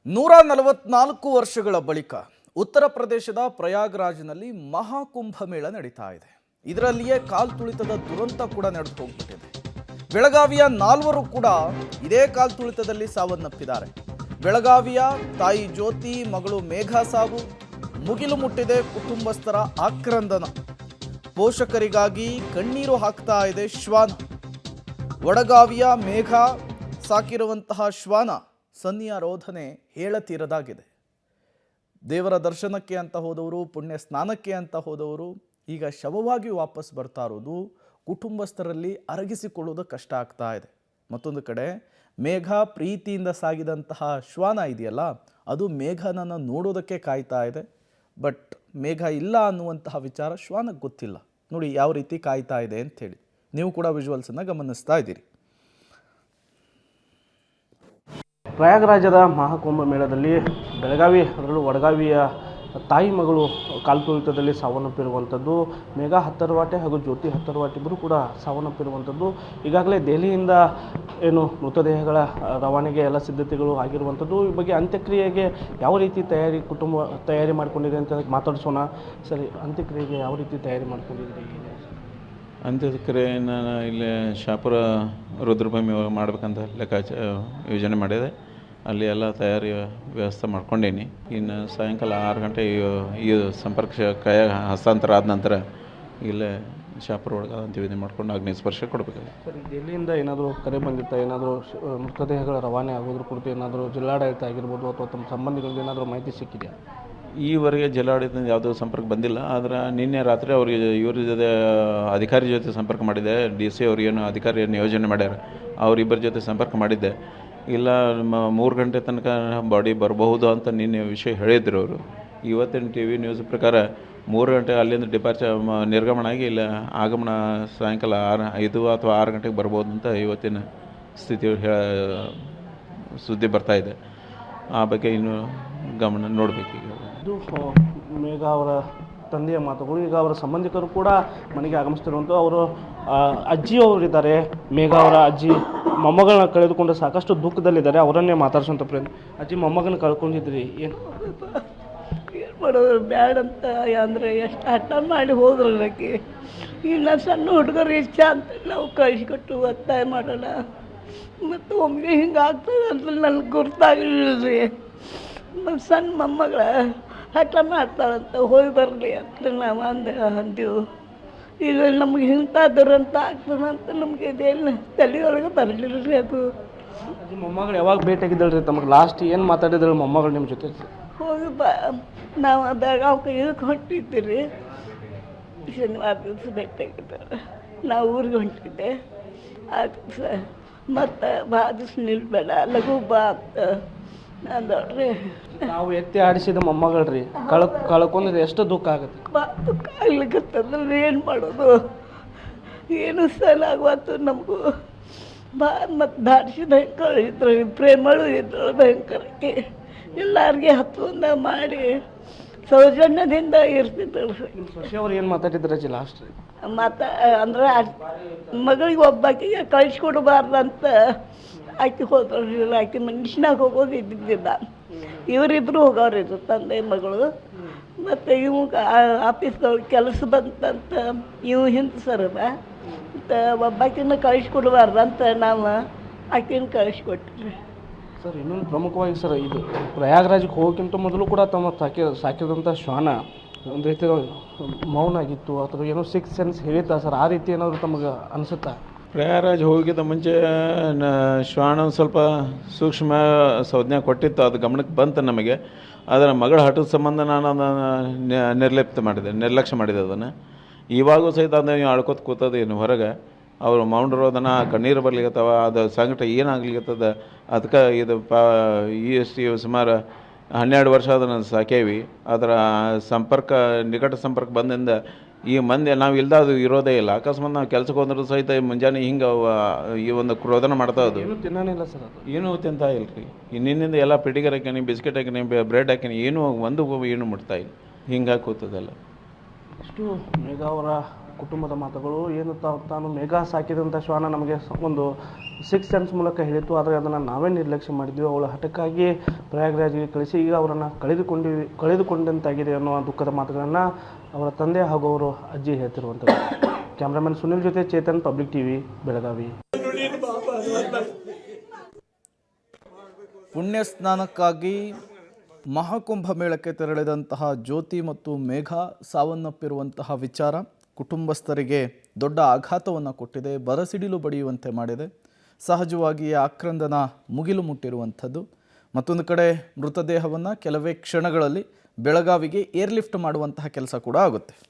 144 ವರ್ಷಗಳ ಬಳಿಕ ಉತ್ತರ ಪ್ರದೇಶದ ಪ್ರಯಾಗ್ರಾಜ್ನಲ್ಲಿ ಮಹಾಕುಂಭಮೇಳ ನಡೀತಾ ಇದೆ. ಇದರಲ್ಲಿಯೇ ಕಾಲ್ತುಳಿತದ ದುರಂತ ಕೂಡ ನಡೆದು ಹೋಗ್ಬಿಟ್ಟಿದೆ. ಬೆಳಗಾವಿಯ 4 ಕೂಡ ಇದೇ ಕಾಲ್ತುಳಿತದಲ್ಲಿ ಸಾವನ್ನಪ್ಪಿದ್ದಾರೆ. ಬೆಳಗಾವಿಯ ತಾಯಿ ಜ್ಯೋತಿ, ಮಗಳು ಮೇಘ ಸಾವು, ಮುಗಿಲು ಮುಟ್ಟಿದೆ ಕುಟುಂಬಸ್ಥರ ಆಕ್ರಂದನ. ಪೋಷಕರಿಗಾಗಿ ಕಣ್ಣೀರು ಹಾಕ್ತಾ ಇದೆ ಶ್ವಾನ. ವಡಗಾವಿಯ ಮೇಘ ಸಾಕಿರುವಂತಹ ಶ್ವಾನ ಸನ್ನಿಯ ರೋಧನೆ ಹೇಳತೀರದಾಗಿದೆ. ದೇವರ ದರ್ಶನಕ್ಕೆ ಅಂತ ಹೋದವರು, ಪುಣ್ಯ ಸ್ನಾನಕ್ಕೆ ಅಂತ ಹೋದವರು ಈಗ ಶವವಾಗಿ ವಾಪಸ್ ಬರ್ತಾ ಇರೋದು ಕುಟುಂಬಸ್ಥರಲ್ಲಿ ಅರಗಿಸಿಕೊಳ್ಳೋದು ಕಷ್ಟ ಆಗ್ತಾ ಇದೆ. ಮತ್ತೊಂದು ಕಡೆ ಮೇಘ ಪ್ರೀತಿಯಿಂದ ಸಾಗಿದಂತಹ ಶ್ವಾನ ಇದೆಯಲ್ಲ, ಅದು ಮೇಘನನ್ನು ನೋಡೋದಕ್ಕೆ ಕಾಯ್ತಾ ಇದೆ. ಬಟ್ ಮೇಘ ಇಲ್ಲ ಅನ್ನುವಂತಹ ವಿಚಾರ ಶ್ವಾನಕ್ಕೆ ಗೊತ್ತಿಲ್ಲ. ನೋಡಿ ಯಾವ ರೀತಿ ಕಾಯ್ತಾ ಇದೆ ಅಂಥೇಳಿ. ನೀವು ಕೂಡ ವಿಜುವಲ್ಸನ್ನು ಗಮನಿಸ್ತಾ ಇದ್ದೀರಿ. ಪ್ರಯಾಗರಾಜದ ಮಹಾಕುಂಭ ಮೇಳದಲ್ಲಿ ಬೆಳಗಾವಿ, ಅದರಲ್ಲೂ ವಡಗಾವಿಯ ತಾಯಿ ಮಗಳು ಕಾಲ್ತುಳಿತದಲ್ಲಿ ಸಾವನ್ನಪ್ಪಿರುವಂಥದ್ದು. ಮೇಘ ಹತ್ತರವಾಟೆ ಹಾಗೂ ಜ್ಯೋತಿ ಹತ್ತರವಾಟೆ ಇಬ್ಬರು ಕೂಡ ಸಾವನ್ನಪ್ಪಿರುವಂಥದ್ದು. ಈಗಾಗಲೇ ದೆಹಲಿಯಿಂದ ಏನು ಮೃತದೇಹಗಳ ರವಾನೆಗೆ ಎಲ್ಲ ಸಿದ್ಧತೆಗಳು ಆಗಿರುವಂಥದ್ದು. ಈ ಬಗ್ಗೆ ಅಂತ್ಯಕ್ರಿಯೆಗೆ ಯಾವ ರೀತಿ ಕುಟುಂಬ ತಯಾರಿ ಮಾಡ್ಕೊಂಡಿದೆ ಅಂತ ಮಾತಾಡಿಸೋಣ. ಸರಿ, ಅಂತ್ಯಕ್ರಿಯೆಗೆ ಯಾವ ರೀತಿ ತಯಾರಿ ಮಾಡ್ಕೊಂಡಿದ್ದೀರಿ? ಅಂತ್ಯಕ್ರಿಯೆಯನ್ನು ಇಲ್ಲಿ ಶಾಪುರ ರುದ್ರಭೂಮಿ ಮಾಡಬೇಕಂತ ಯೋಜನೆ ಮಾಡಿದೆ. ಅಲ್ಲಿ ಎಲ್ಲ ತಯಾರಿ ವ್ಯವಸ್ಥೆ ಮಾಡ್ಕೊಂಡೀನಿ. ಇನ್ನು ಸಾಯಂಕಾಲ 6 ಗಂಟೆ ಈ ಸಂಪರ್ಕ ಕೈ ಹಸ್ತಾಂತರ ಆದ ನಂತರ ಇಲ್ಲೇ ಶಾಪುರ ಒಳಗೆ ಅಂತ್ಯವಿಧಿ ಮಾಡ್ಕೊಂಡು ಅಗ್ನಿ ಸ್ಪರ್ಶ ಕೊಡಬೇಕಾಗಿದೆ. ಸರಿ, ದೆಹಲಿಯಿಂದ ಏನಾದರೂ ಕರೆ ಬಂದಿತ್ತಾ? ಏನಾದರೂ ಮೃತದೇಹಗಳ ರವಾನೆ ಆಗೋದ್ರ ಕುರಿತು ಏನಾದರೂ ಜಿಲ್ಲಾಡಳಿತ ಆಗಿರ್ಬೋದು ಅಥವಾ ತಮ್ಮ ಸಂಬಂಧಿಗಳಿಗೆ ಏನಾದರೂ ಮಾಹಿತಿ ಸಿಕ್ಕಿದೆಯಾ? ಈವರೆಗೆ ಜಿಲ್ಲಾಡಳಿತದಿಂದ ಯಾವುದೋ ಸಂಪರ್ಕ ಬಂದಿಲ್ಲ. ಆದರೆ ನಿನ್ನೆ ರಾತ್ರಿ ಅವ್ರಿಗೆ ಇವ್ರ ಜೊತೆ ಅಧಿಕಾರಿ ಜೊತೆ ಸಂಪರ್ಕ ಮಾಡಿದ್ದೆ. DC ಅವ್ರು ಏನು ಅಧಿಕಾರಿಯನ್ನು ಯೋಜನೆ ಮಾಡ್ಯಾರ, ಅವರಿಬ್ಬರ ಜೊತೆ ಸಂಪರ್ಕ ಮಾಡಿದ್ದೆ. ಇಲ್ಲ 3 ಗಂಟೆ ತನಕ ಬಾಡಿ ಬರಬಹುದು ಅಂತ ನಿನ್ನೆ ವಿಷಯ ಹೇಳಿದ್ರು ಅವರು. ಇವತ್ತಿನ TV ನ್ಯೂಸ್ ಪ್ರಕಾರ 3 ಗಂಟೆ ಅಲ್ಲಿಂದ ನಿರ್ಗಮನ ಆಗಿ ಇಲ್ಲ ಆಗಮನ ಸಾಯಂಕಾಲ 5 ಅಥವಾ 6 ಗಂಟೆಗೆ ಬರ್ಬೋದು ಅಂತ ಇವತ್ತಿನ ಸ್ಥಿತಿ ಸುದ್ದಿ ಬರ್ತಾ ಇದೆ. ಆ ಬಗ್ಗೆ ಇನ್ನು ಗಮನ ನೋಡಬೇಕೀಗ. ಇದು ಮೇಘ ಅವರ ತಂದೆಯ ಮಾತುಗಳು. ಈಗ ಅವರ ಸಂಬಂಧಿಕರು ಕೂಡ ಮನೆಗೆ ಆಗಮಿಸ್ತಿರುವಂಥ ಅವರು ಅಜ್ಜಿಯವರಿದ್ದಾರೆ. ಮೇಘ ಅವರ ಅಜ್ಜಿ ಮೊಮ್ಮಗಳನ್ನ ಕಳೆದುಕೊಂಡು ಸಾಕಷ್ಟು ದುಃಖದಲ್ಲಿದ್ದಾರೆ. ಅವರನ್ನೇ ಮಾತಾಡ್ಸೋಂಥ ಪ್ರಯತ್ನ. ಅಜ್ಜಿ, ಮೊಮ್ಮಗನ ಕಳ್ಕೊಂಡಿದ್ರಿ, ಏನು ಮಾಡೋದು ಬ್ಯಾಡಂತ ಅಂದರೆ ಎಷ್ಟು ಹಠ ಮಾಡಿ ಹೋದ್ರು ನನಗೆ. ಇನ್ನು ಸಣ್ಣ ಹುಡುಗರು ಇಷ್ಟ ಅಂತ ನಾವು ಕಳಿಸ್ಕೊಟ್ಟು ಒತ್ತಾಯ ಮಾಡೋಣ. ಮತ್ತು ಒಮ್ಮೆ ಹಿಂಗೆ ಆಗ್ತದೆ ಅಂತ ನನಗೆ ಗೊತ್ತಾಗಲಿಲ್ಲ ರೀ. ಮತ್ತು ಸಣ್ಣ ಮೊಮ್ಮಗಳ ಹಠ ಮಾಡ್ತಾಳಂತ ಹೋಗಿ ಬರಲಿ ಅಂತ ನಾವು ಅಂದೆವು. ಈಗ ನಮ್ಗೆ ಇಂಥ ದುರಂತ ಆಗ್ತದಂತ ನಮಗೆ ಇದೇನು ತಲೆಯೊಳಗೆ ಬರಲಿಲ್ಲ ರೀ. ಅದು ಅಜ್ಜಿ, ಮೊಮ್ಮಗಳು ಯಾವಾಗ ಭೇಟಿಯಾಗಿದ್ದಳು ರೀ ತಮಗೆ? ಲಾಸ್ಟ್ ಏನು ಮಾತಾಡಿದ್ರು ಮೊಮ್ಮಗಳು ನಿಮ್ಮ ಜೊತೆ? ಹೋಗಿ ನಾವು ಬೆಳಗಾವಿ ಇದಕ್ಕೆ ಹೊಂಟಿದ್ದೀರಿ. ಶನಿವಾರ ದಿವಸ ಭೇಟಿಯಾಗಿದ್ದಾರೆ. ನಾವು ಊರಿಗೆ ಹೊಂಟಿದ್ದೆ. ಆ ದಿವಸ ಮತ್ತು ಭಾಳ ದಿವಸ ನಿಲ್ಬೇಡ, ಲಘು ಬಾ ಅಂತ ಅಂದವ್ರಿ. ನಾವು ಎತ್ತಿ ಆಡಿಸಿದ ಮೊಮ್ಮಗಳು ರೀ, ಕಳ್ಕೊಂಡ್ರೆ ಎಷ್ಟು ದುಃಖ ಆಗುತ್ತೆ? ಭಾಳ ದುಃಖ ಆಗ್ಲಿಕ್ಕತ್ತಂದ್ರೆ ಏನು ಮಾಡೋದು, ಏನು ಸಲ ಆಗುವತ್ತು ನಮಗೂ. ಮತ್ತು ಧಾಡಿಸಿದ ಭಯಂಕರ ಇದ್ರು, ಪ್ರೇಮಳು ಇದ್ರು ಭಯಂಕರಕ್ಕೆ. ಎಲ್ಲರಿಗೆ ಹತ್ತೊಂದ ಮಾಡಿ ಸೌಜನ್ಯದಿಂದ ಇರ್ತಿದ್ರು. ಶಶಿಯವ್ರು ಏನು ಮಾತಾಡಿದ್ರು ಅಜ್ಜಿ ಲಾಸ್ಟ್? ಅಂದ್ರೆ ಮಗಳಿಗೆ ಒಬ್ಬಾಕಿಗೆ ಕಳಿಸ್ಕೊಡ್ಬಾರ್ದಂತ ಆಕೆ ಹೋದ್ರಲ್ಲ. ಆಕೆ ಮನುಷ್ಯನಾಗ ಹೋಗೋದು ಇದ್ದಿದ್ದಿಲ್ಲ. ಇವರಿಬ್ಬರು ಹೋಗೋರಿದ್ರು, ತಂದೆ ಮಗಳು. ಮತ್ತು ಇವಾಗ ಆಫೀಸ್ದವ್ರಿಗೆ ಕೆಲಸ ಬಂತಂತ ಇವು ಹಿಂದೆ ಸರದ ಮತ್ತು ಒಬ್ಬಾಕಿನ ಕಳಿಸ್ಕೊಡ್ಬಾರ್ದಂತ ನಾವು ಆಕೆನ ಕಳಿಸ್ಕೊಟ್ರಿ. ಸರ್, ಇನ್ನೊಂದು ಪ್ರಮುಖವಾಗಿ ಸರ್, ಇದು ಪ್ರಯಾಗರಾಜ್ಗೆ ಹೋಗೋಕ್ಕಿಂತ ಮೊದಲು ಕೂಡ ತಮ್ಮ ಸಾಕಿದಂಥ ಶ್ವಾನ ಒಂದು ರೀತಿ ಮೌನ ಆಗಿತ್ತು ಅಥವಾ ಏನೋ 6th ಸೆನ್ಸ್ ಹೇಳಿತಾ ಸರ್? ಆ ರೀತಿ ಏನಾದರೂ ತಮಗೆ ಅನಿಸುತ್ತಾ? ಪ್ರಯಾಗರಾಜ್ ಹೋಗಿದ್ದ ಮುಂಚೆ ಶ್ವಾನ ಸ್ವಲ್ಪ ಸೂಕ್ಷ್ಮ ಸಂಜ್ಞೆ ಕೊಟ್ಟಿತ್ತು. ಅದು ಗಮನಕ್ಕೆ ಬಂತು ನಮಗೆ. ಅದರ ಮಗಳ ಹಠದ ಸಂಬಂಧ ನಾನು ಅದನ್ನು ನಿರ್ಲಕ್ಷ್ಯ ಮಾಡಿದೆ. ಅದನ್ನು ಇವಾಗೂ ಸಹಿತ ಅದನ್ನು ಅಳ್ಕೊತ ಕೂತದೇನು ಹೊರಗೆ. ಅವರು ಮೌಂಡ್ರೋದನ ಕಣ್ಣೀರು ಬರ್ಲಿಕ್ಕತ್ತವ, ಅದು ಸಂಕಟ ಏನಾಗ್ಲಿಕ್ಕತ್ತದ. ಅದಕ್ಕೆ ಇದು ಇಷ್ಟು ಸುಮಾರು 12 ವರ್ಷ ಅದನ್ನು ಸಾಕೇವಿ. ಅದರ ನಿಕಟ ಸಂಪರ್ಕ ಬಂದಿಂದ ಈ ಮಂದಿ ನಾವು ಇಲ್ದ ಅದು ಇರೋದೇ ಇಲ್ಲ. ಅಕಸ್ಮಾತ್ ನಾವು ಕೆಲ್ಸಕ್ಕೆ ಹೋದ್ರೂ ಸಹಿತ ಮುಂಜಾನೆ ಹಿಂಗೆ ಈ ಒಂದು ಕ್ರೋಧನ ಮಾಡ್ತಾ ಅದು ಏನು ತಿನ್ನೋನಿಲ್ಲ ಸರ್. ಅದು ಏನೂ ತಿಂತ ಇಲ್ಲ ರೀ. ಇನ್ನಿಂದ ಎಲ್ಲ ಪೆಟ್ಟಿಗೆ ಹಾಕಿನಿ, ಬಿಸ್ಕೆಟ್ ಹಾಕಿನಿ, ಬ್ರೆಡ್ ಹಾಕಿನಿ, ಏನು ಮುಟ್ತಾ ಇಲ್ಲ. ಹಿಂಗಾಗಿ ಕೂತದಲ್ಲ. ಇಷ್ಟು ಮೇಘ ಅವರ ಕುಟುಂಬದ ಮಾತುಗಳು ಏನು ತಾನು ಮೇಘ ಸಾಕಿದಂಥ ಶ್ವಾನ ನಮಗೆ ಒಂದು 6 ಸೆನ್ಸ್ ಮೂಲಕ ಹೇಳಿತ್ತು, ಆದರೆ ಅದನ್ನು ನಾವೇ ನಿರ್ಲಕ್ಷ್ಯ ಮಾಡಿದ್ವಿ. ಅವಳ ಹಠಕ್ಕಾಗಿ ಪ್ರಯಾಗ್ರಾಜ್ಗೆ ಕಳಿಸಿ ಈಗ ಅವರನ್ನು ಕಳೆದುಕೊಂಡಂತಾಗಿದೆ ಅನ್ನುವ ದುಃಖದ ಮಾತುಗಳನ್ನು ಅವರ ತಂದೆ ಹಾಗೂ ಅವರು ಅಜ್ಜಿ ಹೇಳ್ತಿರುವಂಥದ್ದು. ಕ್ಯಾಮ್ರಾಮನ್ ಸುನಿಲ್ ಜೊತೆ ಚೇತನ್, ಪಬ್ಲಿಕ್ ಟಿವಿ, ಬೆಳಗಾವಿ. ಪುಣ್ಯ ಸ್ನಾನಕ್ಕಾಗಿ ಮಹಾಕುಂಭ ಮೇಳಕ್ಕೆ ತೆರಳಿದಂತಹ ಜ್ಯೋತಿ ಮತ್ತು ಮೇಘ ಸಾವನ್ನಪ್ಪಿರುವಂತಹ ವಿಚಾರ ಕುಟುಂಬಸ್ಥರಿಗೆ ದೊಡ್ಡ ಆಘಾತವನ್ನು ಕೊಟ್ಟಿದೆ, ಬರಸಿಡಿಲು ಬಡಿಯುವಂತೆ ಮಾಡಿದೆ. ಸಹಜವಾಗಿಯೇ ಆಕ್ರಂದನ ಮುಗಿಲು ಮುಟ್ಟಿರುವಂಥದ್ದು. ಮತ್ತೊಂದು ಕಡೆ ಮೃತದೇಹವನ್ನು ಕೆಲವೇ ಕ್ಷಣಗಳಲ್ಲಿ ಬೆಳಗಾವಿಗೆ ಏರ್ಲಿಫ್ಟ್ ಮಾಡುವಂತಹ ಕೆಲಸ ಕೂಡ ಆಗುತ್ತೆ.